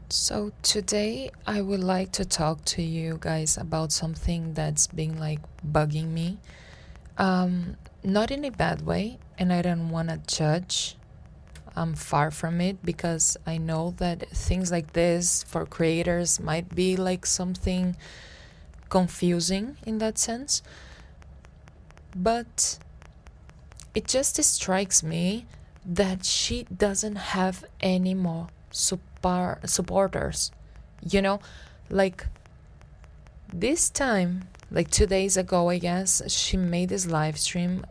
So today I would like to talk to you guys about something that's been like bugging me. Not in a bad way, and I don't want to judge. I'm far from it because I know that things like this for creators might be like something confusing in that sense. But it just strikes me that she doesn't have any more supporters. You know, like this time, like 2 days ago, I guess, she made this live stream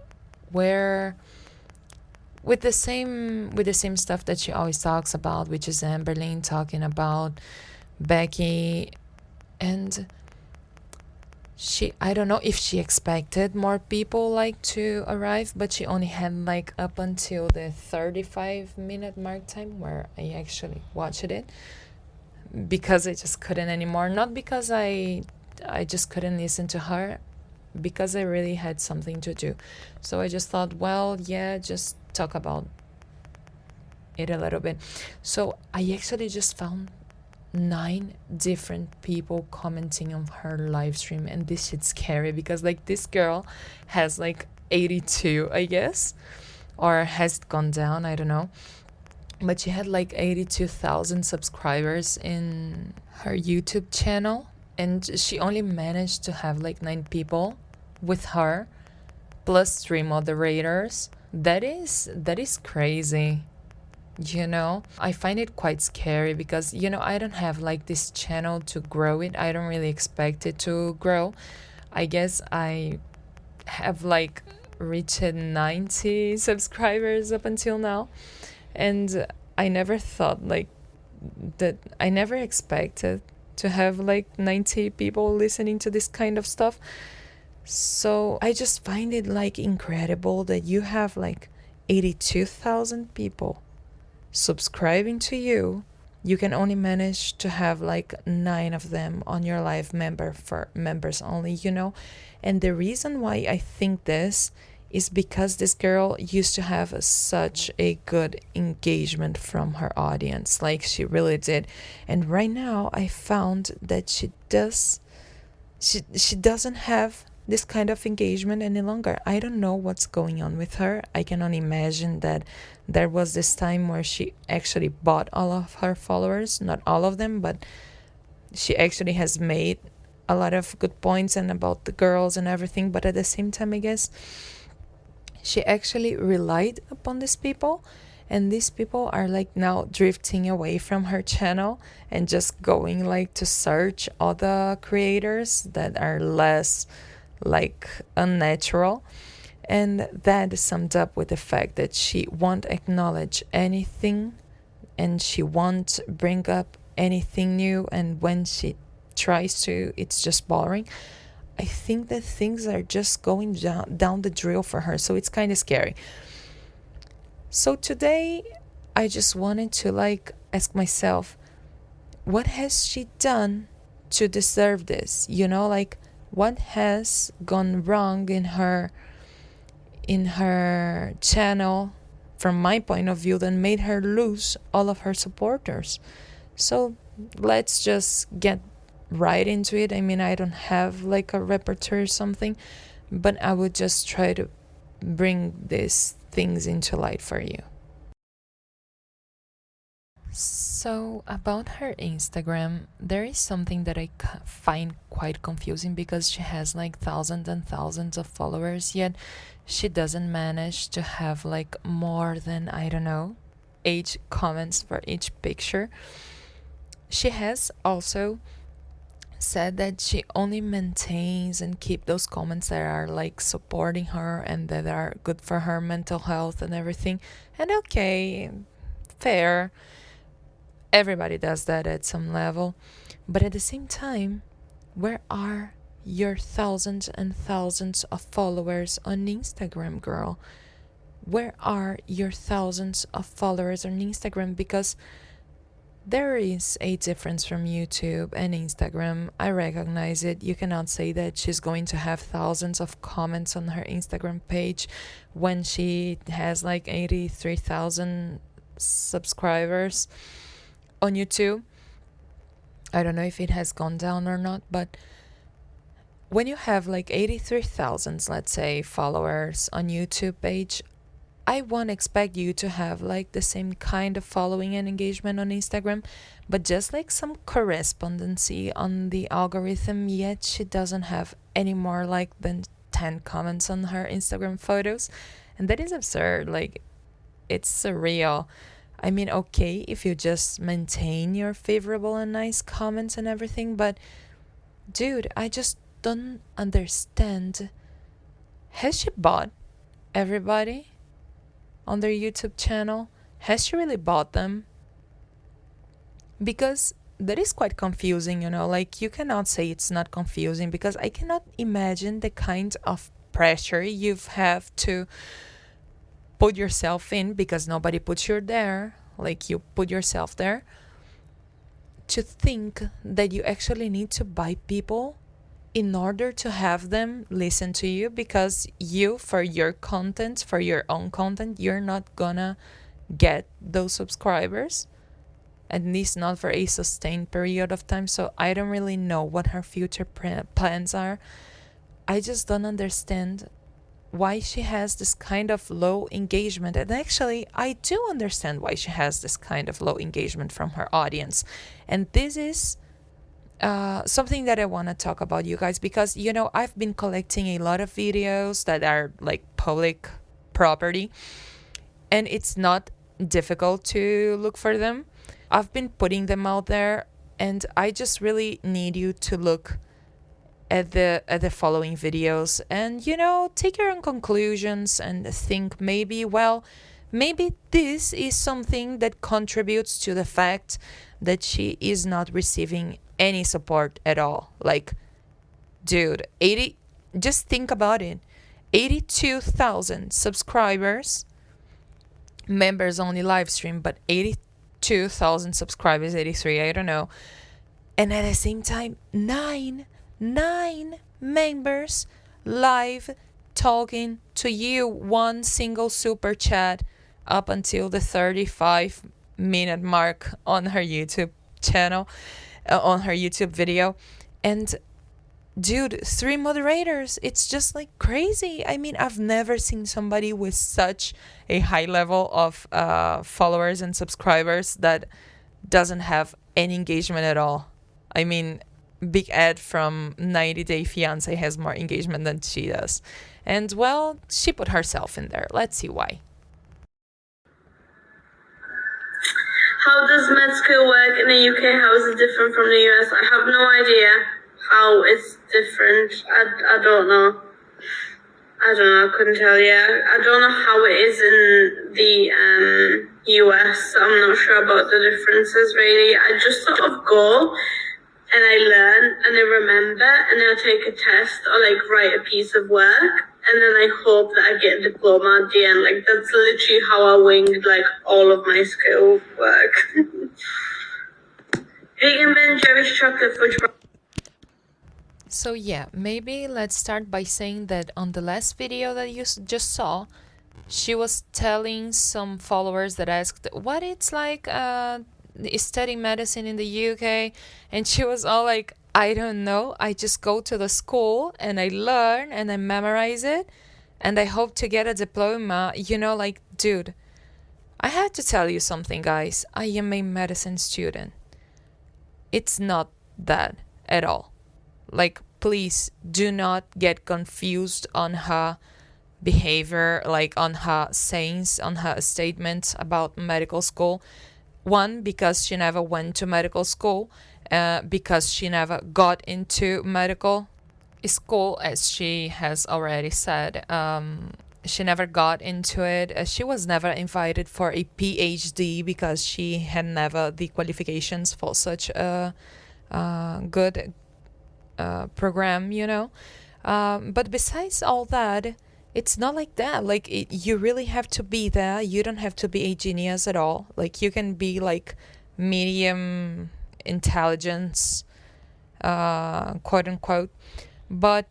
where with the same stuff that she always talks about, which is Amberlyn talking about Becky, and I don't know if she expected more people like to arrive, but she only had like up until the 35-minute mark time where I actually watched it because I just couldn't anymore. Not because I just couldn't listen to her, because I really had something to do. So I just thought, well, yeah, just talk about it a little bit. So I actually just found 9 different people commenting on her live stream, and this shit's scary because like this girl has like 82, I guess, or has gone down, I don't know, but she had like 82,000 subscribers in her YouTube channel, and she only managed to have like 9 people with her plus 3 moderators. That is crazy. I find it quite scary because I don't have like this channel to grow it. I don't really expect it to grow. I guess I have like reached 90 subscribers up until now, and I never thought like that. I never expected to have like 90 people listening to this kind of stuff. So I just find it like incredible that you have like 82,000 people subscribing to you. You can only manage to have like 9 of them on your live member for members only. And the reason why I think this is because this girl used to have such a good engagement from her audience. Like she really did. And right now I found that she doesn't have this kind of engagement any longer. I don't know what's going on with her. I can only imagine that there was this time where she actually bought all of her followers, not all of them, but she actually has made a lot of good points and about the girls and everything. But at the same time, I guess she actually relied upon these people, and these people are like now drifting away from her channel and just going like to search other creators that are less like unnatural. And that summed up with the fact that she won't acknowledge anything and she won't bring up anything new, and when she tries to, it's just boring. I think that things are just going down the drill for her, so it's kind of scary. So today I just wanted to like ask myself, what has she done to deserve this? Like what has gone wrong in her channel from my point of view that made her lose all of her supporters? So let's just get right into it. I mean, I don't have like a repertoire or something, but I would just try to bring these things into light for you. So, about her Instagram, there is something that I find quite confusing because she has like thousands and thousands of followers, yet she doesn't manage to have like more than, I don't know, 8 comments for each picture. She has also said that she only maintains and keep those comments that are like supporting her and that are good for her mental health and everything. And okay, fair. Everybody does that at some level. But at the same time, where are your thousands and thousands of followers on Instagram, girl? Where are your thousands of followers on Instagram? Because there is a difference from YouTube and Instagram. I recognize it. You cannot say that she's going to have thousands of comments on her Instagram page when she has like 83,000 subscribers on YouTube. I don't know if it has gone down or not, but when you have like 83,000, let's say, followers on YouTube page, I won't expect you to have like the same kind of following and engagement on Instagram, but just like some correspondency on the algorithm, yet she doesn't have any more like than 10 comments on her Instagram photos. And that is absurd. Like, it's surreal. I mean, okay, if you just maintain your favorable and nice comments and everything, but dude, I just don't understand. Has she bought everybody on their YouTube channel? Has she really bought them? Because that is quite confusing, you know, like you cannot say it's not confusing because I cannot imagine the kind of pressure you have to put yourself in because nobody puts you there, like you put yourself there, to think that you actually need to buy people in order to have them listen to you, because you, for your content, for your own content, you're not gonna get those subscribers, at least not for a sustained period of time. So I don't really know what her future plans are. I just don't understand why she has this kind of low engagement. And actually, I do understand why she has this kind of low engagement from her audience. And this is something that I want to talk about, you guys, because, you know, I've been collecting a lot of videos that are like public property, and it's not difficult to look for them. I've been putting them out there, and I just really need you to look at the following videos and, you know, take your own conclusions and think maybe, well, maybe this is something that contributes to the fact that she is not receiving any support at all. Like, dude, just think about it. 82,000 subscribers, members only live stream, but 82,000 subscribers, 83, I don't know. And at the same time, nine members live talking to you, one single super chat up until the 35-minute mark on her YouTube channel, on her YouTube video. And dude, 3 moderators. It's just like crazy. I mean, I've never seen somebody with such a high level of followers and subscribers that doesn't have any engagement at all. I mean, Big Ed from 90 Day Fiancé has more engagement than she does. And, well, she put herself in there. Let's see why. How does med school work in the UK? How is it different from the US? I have no idea how it's different. I don't know. I couldn't tell you. I don't know how it is in the US. I'm not sure about the differences, really. I just sort of go and I learn and I remember and then I take a test or like write a piece of work and then I hope that I get a diploma at the end. Like, that's literally how I winged like all of my school work. Vegan Ben Jerry's chocolate fudge. So yeah, maybe let's start by saying that on the last video that you just saw, she was telling some followers that asked what it's like studying medicine in the UK, and she was all like, I don't know, I just go to the school and I learn and I memorize it and I hope to get a diploma. You know, like, dude, I had to tell you something, guys. I am a medicine student. It's not that at all. Like, please do not get confused on her behavior, like on her sayings, on her statements about medical school. One, because she never went to medical school, because she never got into medical school, as she has already said. She never got into it. She was never invited for a PhD because she had never the qualifications for such a good program, you know. But besides all that, it's not like that. Like, you really have to be there. You don't have to be a genius at all. Like, you can be like medium intelligence, quote unquote. But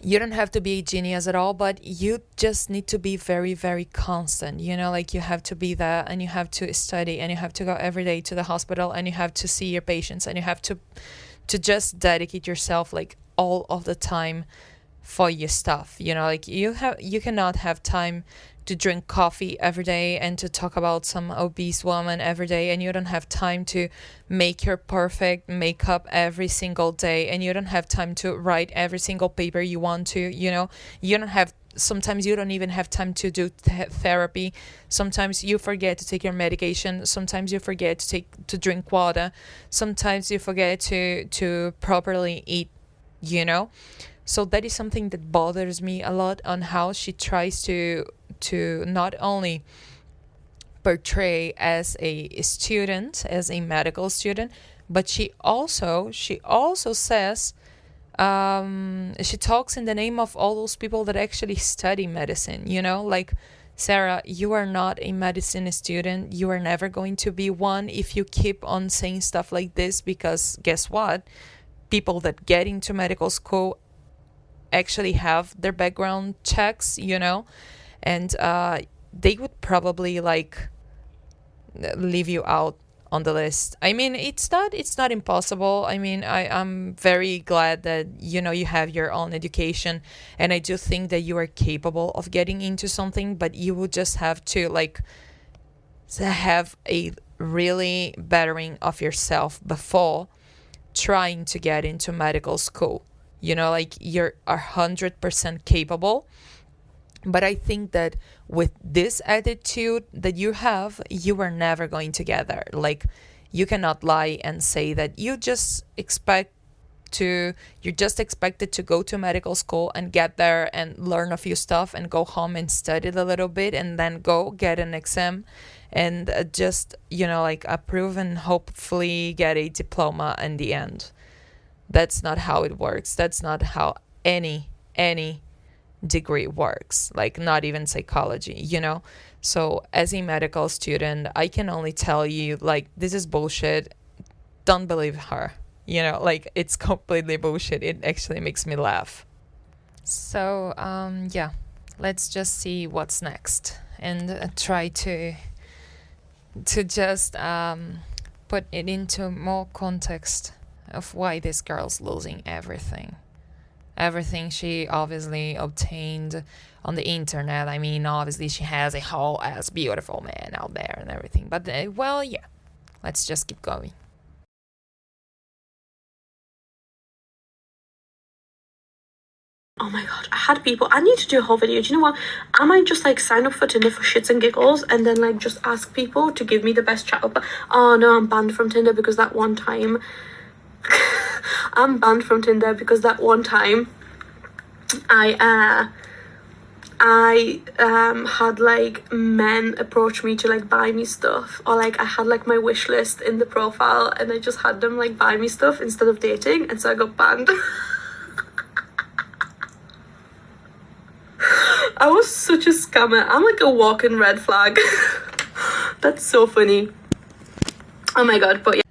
you don't have to be a genius at all, but you just need to be very, very constant. Like you have to be there, and you have to study, and you have to go every day to the hospital, and you have to see your patients, and you have to just dedicate yourself like all of the time for your stuff. Like you cannot have time to drink coffee every day and to talk about some obese woman every day, and you don't have time to make your perfect makeup every single day, and you don't have time to write every single paper you want to. You don't have Sometimes you don't even have time to do therapy. Sometimes you forget to take your medication. Sometimes you forget to drink water. Sometimes you forget to properly eat. So that is something that bothers me a lot, on how she tries to not only portray as a student, as a medical student, but she also says, she talks in the name of all those people that actually study medicine. Like, Sarah, you are not a medicine student. You are never going to be one if you keep on saying stuff like this, because guess what? People that get into medical school actually have their background checks, and they would probably like leave you out on the list. I mean, it's not impossible. I mean, I'm very glad that you have your own education, and I do think that you are capable of getting into something, but you would just have to like have a really bettering of yourself before trying to get into medical school. Like, you're 100% capable. But I think that with this attitude that you have, you are never going to get there. Like, you cannot lie and say that you're just expected to go to medical school and get there and learn a few stuff and go home and study a little bit and then go get an exam and just, like, approve and hopefully get a diploma in the end. That's not how it works. That's not how any degree works, like not even psychology. So as a medical student, I can only tell you, like, this is bullshit. Don't believe her. Like, it's completely bullshit. It actually makes me laugh. So yeah, let's just see what's next, and try to just put it into more context of why this girl's losing everything she obviously obtained on the internet. I mean, obviously she has a whole ass beautiful man out there and everything, but well, yeah, let's just keep going. Oh my god, I had people. I need to do a whole video. Do you know what? I might just like sign up for Tinder for shits and giggles, and then like just ask people to give me the best chat up. Oh no, I'm banned from Tinder because that one time. I'm banned from Tinder because that one time I had like men approach me to like buy me stuff, or like I had like my wish list in the profile and I just had them like buy me stuff instead of dating, and so I got banned. I was such a scammer. I'm like a walking red flag. That's so funny. Oh my god, but yeah.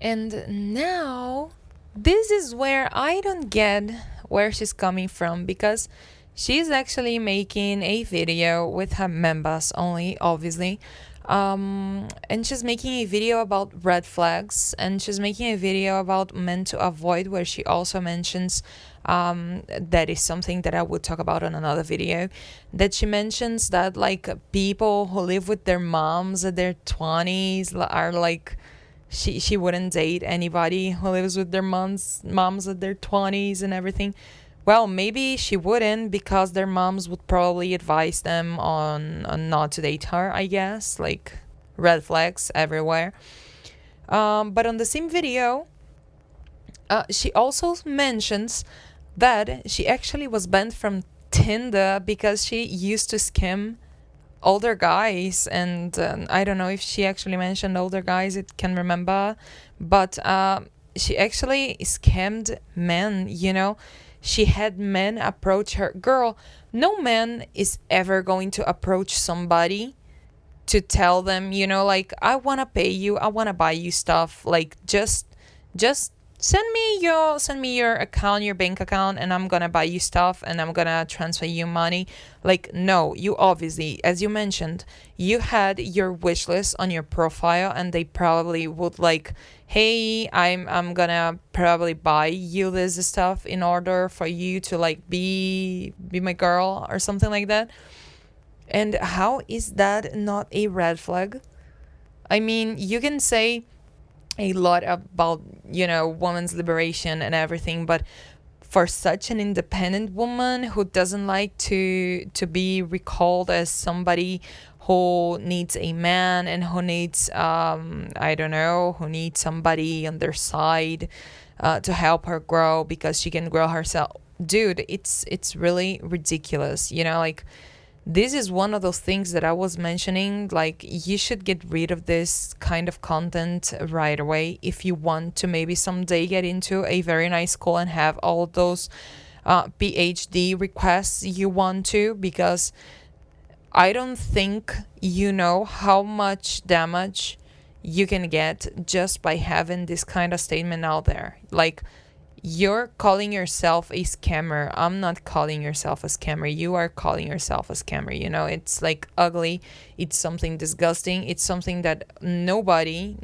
And now, this is where I don't get where she's coming from, because she's actually making a video with her members only, obviously. And she's making a video about red flags, and she's making a video about men to avoid, where she also mentions, that is something that I would talk about on another video, that she mentions that like people who live with their moms at their 20s are like, she wouldn't date anybody who lives with their moms at their 20s and everything. Well, maybe she wouldn't, because their moms would probably advise them on not to date her, I guess. Like, red flags everywhere. But on the same video, she also mentions that she actually was banned from Tinder because she used to scam older guys, and I don't know if she actually mentioned older guys, I can't remember, but she actually scammed men. She had men approach her. Girl, no man is ever going to approach somebody to tell them, like, I want to pay you, I want to buy you stuff, like, just send me your account, your bank account, and I'm gonna buy you stuff and I'm gonna transfer you money. Like, no, you obviously, as you mentioned, you had your wish list on your profile, and they probably would like, hey, I'm gonna probably buy you this stuff in order for you to like be my girl or something like that. And how is that not a red flag? I mean, you can say a lot about, women's liberation and everything, but for such an independent woman who doesn't like to be recalled as somebody who needs a man and who needs, I don't know, who needs somebody on their side, to help her grow because she can grow herself. Dude, it's really ridiculous, like, this is one of those things that I was mentioning. Like, you should get rid of this kind of content right away if you want to maybe someday get into a very nice school and have all of those PhD requests you want to, because I don't think you know how much damage you can get just by having this kind of statement out there. Like, you're calling yourself a scammer. I'm not calling yourself a scammer. You are calling yourself a scammer. It's like ugly. It's something disgusting. It's something that nobody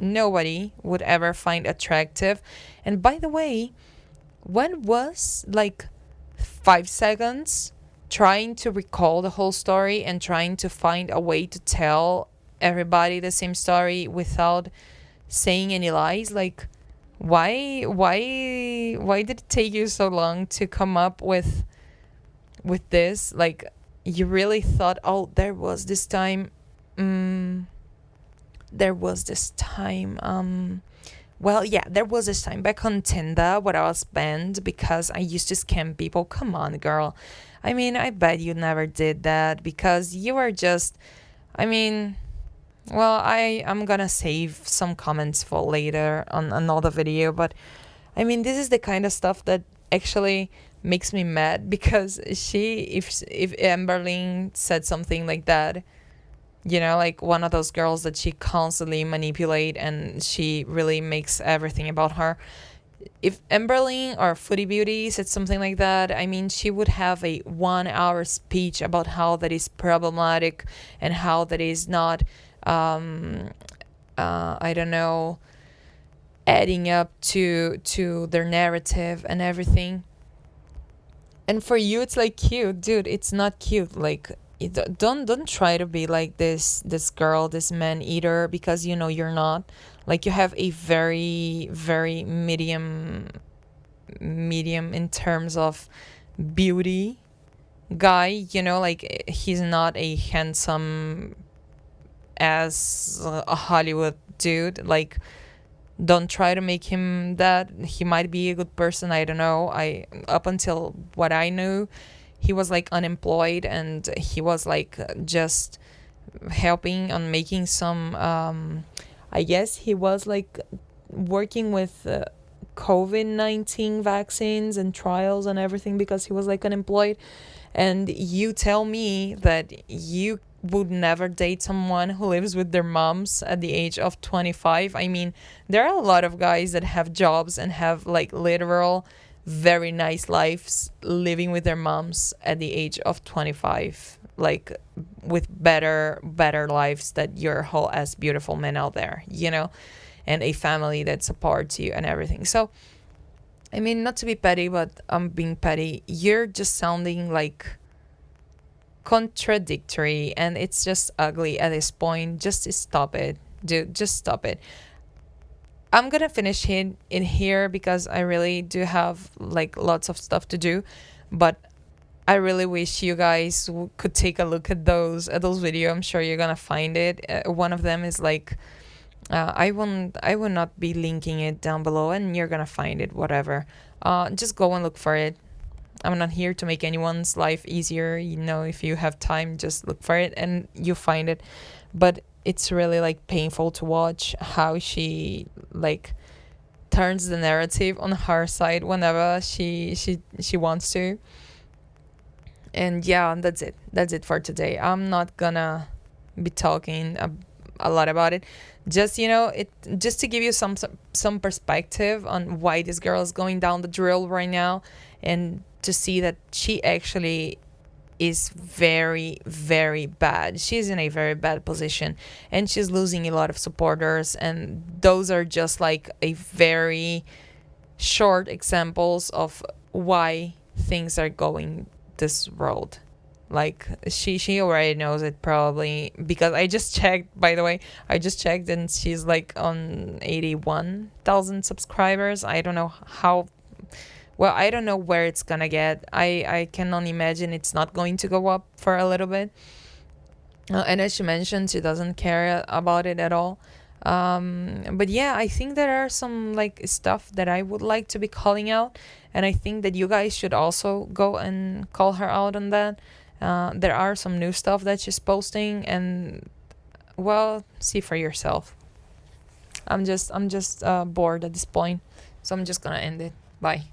would ever find attractive. And by the way, when was like 5 seconds trying to recall the whole story and trying to find a way to tell everybody the same story without saying any lies? Like, why did it take you so long to come up with this? Like, you really thought, oh, there was this time, well, yeah, there was this time back on Tinder where I was banned because I used to scam people. Come on, girl. I mean, I bet you never did that because you are just, I mean, well, I'm gonna save some comments for later on another video, but I mean, this is the kind of stuff that actually makes me mad because if Amberlyn said something like that, like one of those girls that she constantly manipulate and she really makes everything about her. If Amberlyn or Foodie Beauty said something like that, I mean, she would have a 1 hour speech about how that is problematic and how that is not, I don't know, adding up to their narrative and everything. And for you, it's like cute, dude. It's not cute. Like, don't try to be like this girl, this man eater, because you're not. Like, you have a very very medium in terms of beauty guy. Like, he's not a handsome as a Hollywood dude. Like, don't try to make him that. He might be a good person, I don't know. I Up until what I knew, he was like unemployed and he was like just helping on making some, I guess he was like working with COVID-19 vaccines and trials and everything because he was like unemployed. And you tell me that you would never date someone who lives with their moms at the age of 25. I mean, there are a lot of guys that have jobs and have like literal very nice lives living with their moms at the age of 25, like with better lives that your whole ass beautiful men out there, and a family that supports you and everything. So I mean, not to be petty, but I'm being petty. You're just sounding like contradictory and it's just ugly at this point. Just stop it, dude. Just stop it. I'm gonna finish in here because I really do have like lots of stuff to do, but I really wish you guys could take a look at those videos. I'm sure you're gonna find it. One of them is like, I will not be linking it down below, and you're gonna find it. Whatever. Just go and look for it. I'm not here to make anyone's life easier. If you have time, just look for it and you find it. But it's really like painful to watch how she like turns the narrative on her side whenever she wants to. And yeah, that's it for today. I'm not gonna be talking a lot about it. Just, you know, it just to give you some perspective on why this girl is going down the drill right now, and to see that she actually is very, very bad. She's in a very bad position, and she's losing a lot of supporters, and those are just like a very short examples of why things are going this road. Like, she already knows it, probably, because I just checked, by the way. I just checked, and she's like on 81,000 subscribers. I don't know how, well, I don't know where it's gonna get. I cannot imagine it's not going to go up for a little bit. And as she mentioned, she doesn't care about it at all. But yeah, I think there are some like stuff that I would like to be calling out, and I think that you guys should also go and call her out on that. There are some new stuff that she's posting, and well, see for yourself. I'm just bored at this point, so I'm just gonna end it. Bye.